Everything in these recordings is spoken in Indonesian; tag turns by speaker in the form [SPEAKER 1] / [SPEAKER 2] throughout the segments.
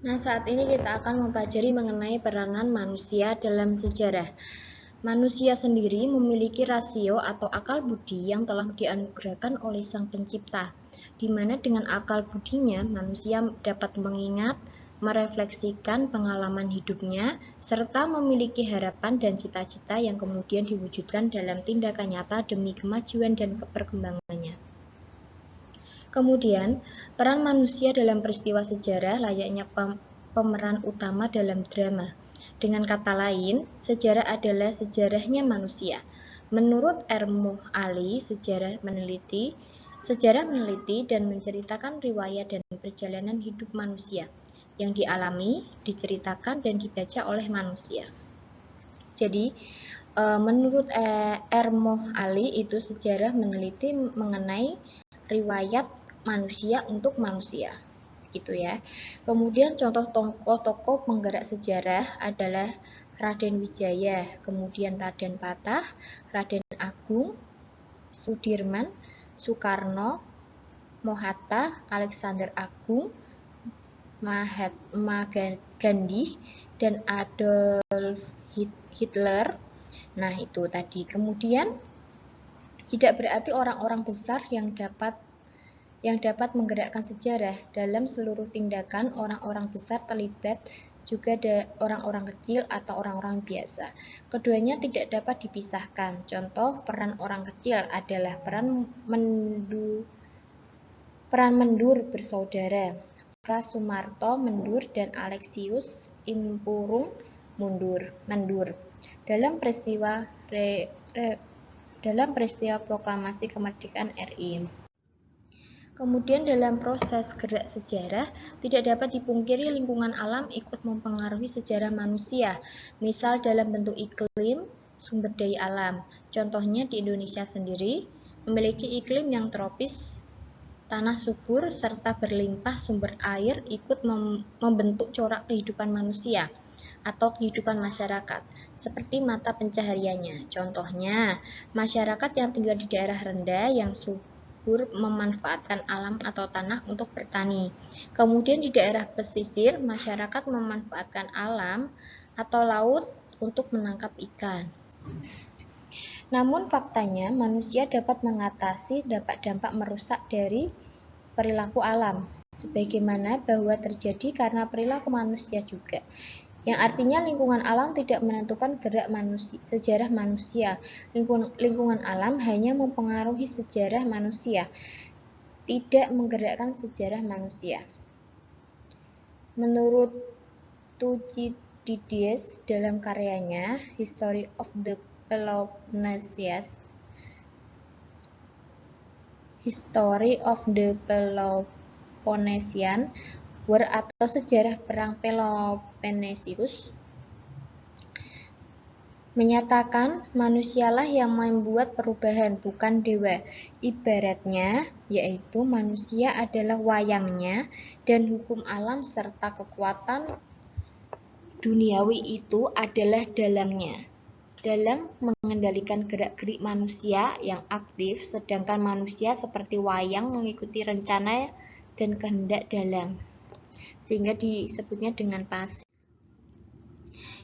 [SPEAKER 1] Nah, saat ini kita akan mempelajari mengenai peranan manusia dalam sejarah. Manusia sendiri memiliki rasio atau akal budi yang telah dianugerahkan oleh Sang Pencipta, di mana dengan akal budinya manusia dapat mengingat, merefleksikan pengalaman hidupnya, serta memiliki harapan dan cita-cita yang kemudian diwujudkan dalam tindakan nyata demi kemajuan dan perkembangannya. Kemudian, peran manusia dalam peristiwa sejarah layaknya pemeran utama dalam drama. Dengan kata lain, sejarah adalah sejarahnya manusia. Menurut Ermo Ali, sejarah meneliti dan menceritakan riwayat dan perjalanan hidup manusia yang dialami, diceritakan, dan dibaca oleh manusia. Jadi, menurut Ermo Ali itu sejarah meneliti mengenai riwayat manusia untuk manusia, gitu ya. Kemudian contoh tokoh-tokoh penggerak sejarah adalah Raden Wijaya, kemudian Raden Patah, Raden Agung, Sudirman, Soekarno, Mohatta, Alexander Agung, Mahatma Gandhi, dan Adolf Hitler. Nah, itu tadi. Kemudian tidak berarti orang-orang besar yang dapat menggerakkan sejarah. Dalam seluruh tindakan, orang-orang besar terlibat, juga ada orang-orang kecil atau orang-orang biasa. Keduanya tidak dapat dipisahkan. Contoh peran orang kecil adalah peran mendur bersaudara, Fra Sumarto mendur dan Alexius Impurung mendur dalam peristiwa proklamasi kemerdekaan RI. Kemudian dalam proses gerak sejarah, tidak dapat dipungkiri lingkungan alam ikut mempengaruhi sejarah manusia, misal dalam bentuk iklim, sumber daya alam. Contohnya di Indonesia sendiri, memiliki iklim yang tropis, tanah subur, serta berlimpah sumber air ikut membentuk corak kehidupan manusia atau kehidupan masyarakat, seperti mata pencahariannya. Contohnya, masyarakat yang tinggal di daerah rendah yang subur memanfaatkan alam atau tanah untuk bertani. Kemudian di daerah pesisir, masyarakat memanfaatkan alam atau laut untuk menangkap ikan. Namun faktanya manusia dapat mengatasi dampak merusak dari perilaku alam, sebagaimana bahwa terjadi karena perilaku manusia juga. Yang artinya lingkungan alam tidak menentukan gerak sejarah manusia. Lingkungan alam hanya mempengaruhi sejarah manusia, tidak menggerakkan sejarah manusia. Menurut Thucydides dalam karyanya History of the Peloponnesian War atau sejarah perang Peloponnesus menyatakan manusialah yang membuat perubahan, bukan dewa. Ibaratnya, yaitu manusia adalah wayangnya dan hukum alam serta kekuatan duniawi itu adalah dalangnya dalam mengendalikan gerak-gerik manusia yang aktif, sedangkan manusia seperti wayang mengikuti rencana dan kehendak dalang, sehingga disebutnya dengan pasif.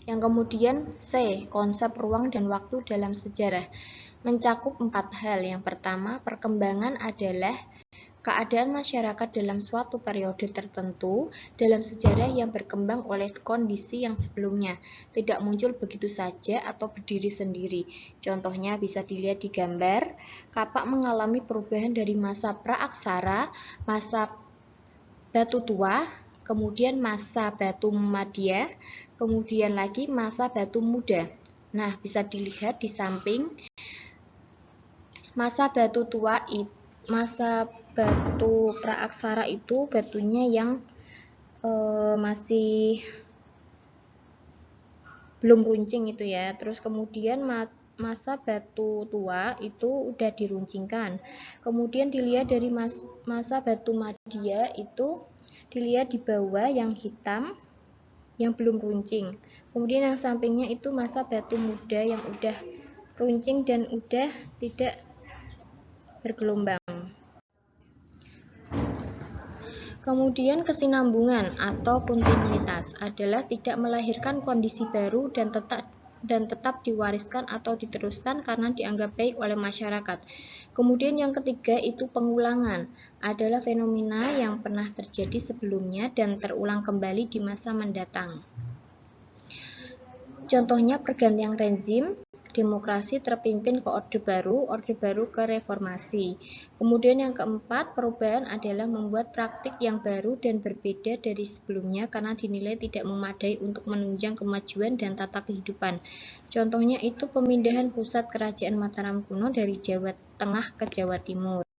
[SPEAKER 1] Yang kemudian C. Konsep ruang dan waktu dalam sejarah mencakup 4 hal. Yang pertama, perkembangan adalah keadaan masyarakat dalam suatu periode tertentu dalam sejarah yang berkembang oleh kondisi yang sebelumnya, tidak muncul begitu saja atau berdiri sendiri. Contohnya bisa dilihat di gambar. Kapak mengalami perubahan dari masa praaksara, masa batu tua, kemudian masa batu madya, kemudian lagi masa batu muda. Nah, bisa dilihat di samping. Masa batu tua itu, masa batu praaksara itu batunya yang masih belum runcing itu ya. Terus kemudian masa batu tua itu udah diruncingkan. Kemudian dilihat dari masa batu madya itu dilihat di bawah yang hitam yang belum runcing. Kemudian yang sampingnya itu masa batu muda yang udah runcing dan udah tidak bergelombang. Kemudian kesinambungan atau kontinuitas adalah tidak melahirkan kondisi baru dan tetap diwariskan atau diteruskan karena dianggap baik oleh masyarakat. Kemudian yang ketiga itu pengulangan, adalah fenomena yang pernah terjadi sebelumnya dan terulang kembali di masa mendatang. Contohnya pergantian rezim, demokrasi terpimpin ke orde baru ke reformasi. Kemudian yang keempat, perubahan adalah membuat praktik yang baru dan berbeda dari sebelumnya karena dinilai tidak memadai untuk menunjang kemajuan dan tata kehidupan. Contohnya itu pemindahan pusat kerajaan Mataram kuno dari Jawa Tengah ke Jawa Timur.